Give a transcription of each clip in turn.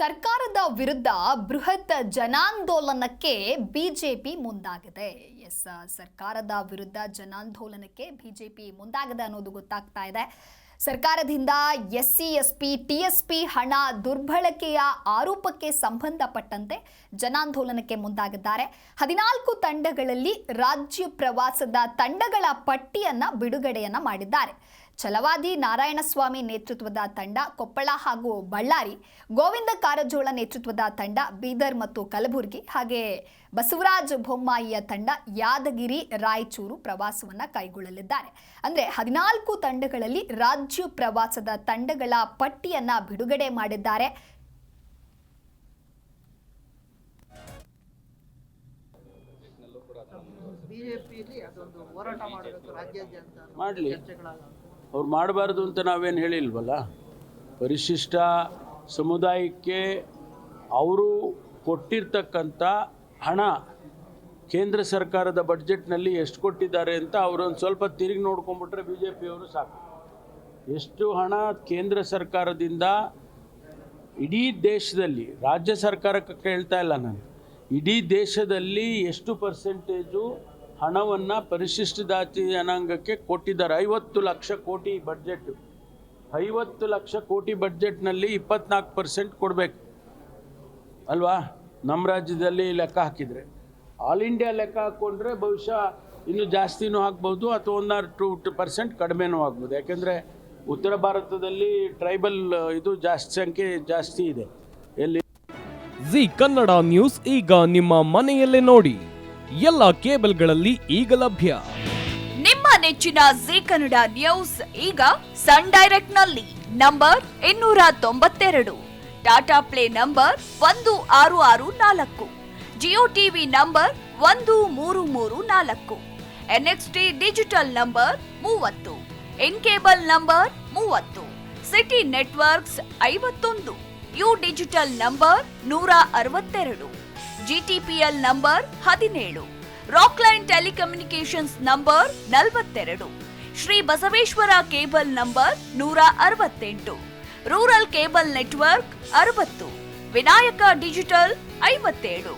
ಸರ್ಕಾರದ ವಿರುದ್ಧ ಬೃಹತ್ ಜನಾಂದೋಲನಕ್ಕೆ ಬಿಜೆಪಿ ಮುಂದಾಗಿದೆ. ಸರ್ಕಾರದ ವಿರುದ್ಧ ಜನಾಂದೋಲನಕ್ಕೆ ಬಿಜೆಪಿ ಮುಂದಾಗಿದೆ ಅನ್ನೋದು ಗೊತ್ತಾಗ್ತಾ ಇದೆ. ಸರ್ಕಾರದಿಂದ ಎಸ್ಸಿ, ಎಸ್ಪಿ, ಟಿಎಸ್ಪಿ ಹಣ ದುರ್ಬಳಕೆಯ ಆರೋಪಕ್ಕೆ ಸಂಬಂಧಪಟ್ಟಂತೆ ಜನಾಂದೋಲನಕ್ಕೆ ಮುಂದಾಗಿದ್ದಾರೆ. 14 ತಂಡಗಳಲ್ಲಿ ರಾಜ್ಯ ಪ್ರವಾಸದ ತಂಡಗಳ ಪಟ್ಟಿಯನ್ನ ಬಿಡುಗಡೆಯನ್ನ ಮಾಡಿದ್ದಾರೆ. ಛಲವಾದಿ ನಾರಾಯಣಸ್ವಾಮಿ ನೇತೃತ್ವದ ತಂಡ ಕೊಪ್ಪಳ ಹಾಗೂ ಬಳ್ಳಾರಿ, ಗೋವಿಂದ ಕಾರಜೋಳ ನೇತೃತ್ವದ ತಂಡ ಬೀದರ್ ಮತ್ತು ಕಲಬುರಗಿ, ಹಾಗೆ ಬಸವರಾಜ ಬೊಮ್ಮಾಯಿಯ ತಂಡ ಯಾದಗಿರಿ, ರಾಯಚೂರು ಪ್ರವಾಸವನ್ನ ಕೈಗೊಳ್ಳಲಿದ್ದಾರೆ. ಅಂದ್ರೆ 14 ತಂಡಗಳಲ್ಲಿ ರಾಜ್ಯ ಪ್ರವಾಸದ ತಂಡಗಳ ಪಟ್ಟಿಯನ್ನ ಬಿಡುಗಡೆ ಮಾಡಿದ್ದಾರೆ. ಮಾಡಲಿ, ಅವ್ರು ಮಾಡಬಾರ್ದು ಅಂತ ನಾವೇನು ಹೇಳಿಲ್ವಲ್ಲ. ಪರಿಶಿಷ್ಟ ಸಮುದಾಯಕ್ಕೆ ಅವರು ಕೊಟ್ಟಿರ್ತಕ್ಕಂಥ ಹಣ ಕೇಂದ್ರ ಸರ್ಕಾರದ ಬಡ್ಜೆಟ್ನಲ್ಲಿ ಎಷ್ಟು ಕೊಟ್ಟಿದ್ದಾರೆ ಅಂತ ಅವರೊಂದು ಸ್ವಲ್ಪ ತಿರುಗಿ ನೋಡ್ಕೊಂಡ್ಬಿಟ್ರೆ ಬಿ ಜೆ ಪಿಯವರು ಸಾಕು. ಎಷ್ಟು ಹಣ ಕೇಂದ್ರ ಸರ್ಕಾರದಿಂದ ಇಡೀ ದೇಶದಲ್ಲಿ, ರಾಜ್ಯ ಸರ್ಕಾರಕ್ಕೆ ಕೇಳ್ತಾ ಇಲ್ಲ ನಾನು, ಇಡೀ ದೇಶದಲ್ಲಿ ಎಷ್ಟು ಪರ್ಸೆಂಟೇಜು ಹಣವನ್ನು ಪರಿಶಿಷ್ಟ ಜಾತಿ ಜನಾಂಗಕ್ಕೆ ಕೊಟ್ಟಿದ್ದಾರೆ. 50 ಲಕ್ಷ ಕೋಟಿ ಬಡ್ಜೆಟ್, 50 ಲಕ್ಷ ಕೋಟಿ ಬಡ್ಜೆಟ್ನಲ್ಲಿ 24% ಕೊಡಬೇಕು ಅಲ್ವಾ? ನಮ್ಮ ರಾಜ್ಯದಲ್ಲಿ ಲೆಕ್ಕ ಹಾಕಿದರೆ, ಆಲ್ ಇಂಡಿಯಾ ಲೆಕ್ಕ ಹಾಕ್ಕೊಂಡ್ರೆ ಬಹುಶಃ ಇನ್ನೂ ಜಾಸ್ತಿನೂ ಆಗ್ಬೋದು ಅಥವಾ 1-2% ಕಡಿಮೆನೂ ಆಗ್ಬೋದು. ಯಾಕೆಂದರೆ ಉತ್ತರ ಭಾರತದಲ್ಲಿ ಟ್ರೈಬಲ್ ಇದು ಸಂಖ್ಯೆ ಜಾಸ್ತಿ ಇದೆ. ಎಲ್ಲಿ ಜಿ ಕನ್ನಡ ನ್ಯೂಸ್ ಈಗ ನಿಮ್ಮ ಮನೆಯಲ್ಲೇ ನೋಡಿ, ಎಲ್ಲ ಕೇಬಲ್ಗಳಲ್ಲಿ ಈಗ ಲಭ್ಯ. ನಿಮ್ಮ ನೆಚ್ಚಿನ ಜಿ ಕನ್ನಡ ನ್ಯೂಸ್ ಈಗ ಸನ್ ಡೈರೆಕ್ಟ್ ನಲ್ಲಿ number 292, Tata play number 1664, Jio TV number 1334, NXT digital number 30, in cable number 30, city networks 51, U digital number 162, GTPL number 17, Rockline telecommunications number 42, Shri Basaveshwara cable number 168, rural cable network 60, Vinayaka digital 57,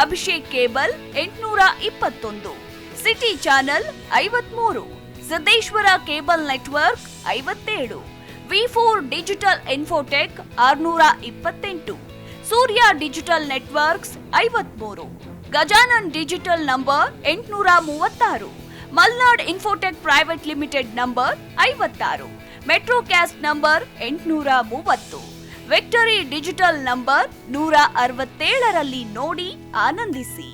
Abhishek cable 821, city channel 53, Siddeshwara cable network 57, ವಿ4 digital infotech 628, Surya digital networks 53, Gajanan digital number 836, Malnad infotech private limited number 56, metrocast number 830, victory digital number 167ರಲ್ಲಿ ನೋಡಿ ಆನಂದಿಸಿ.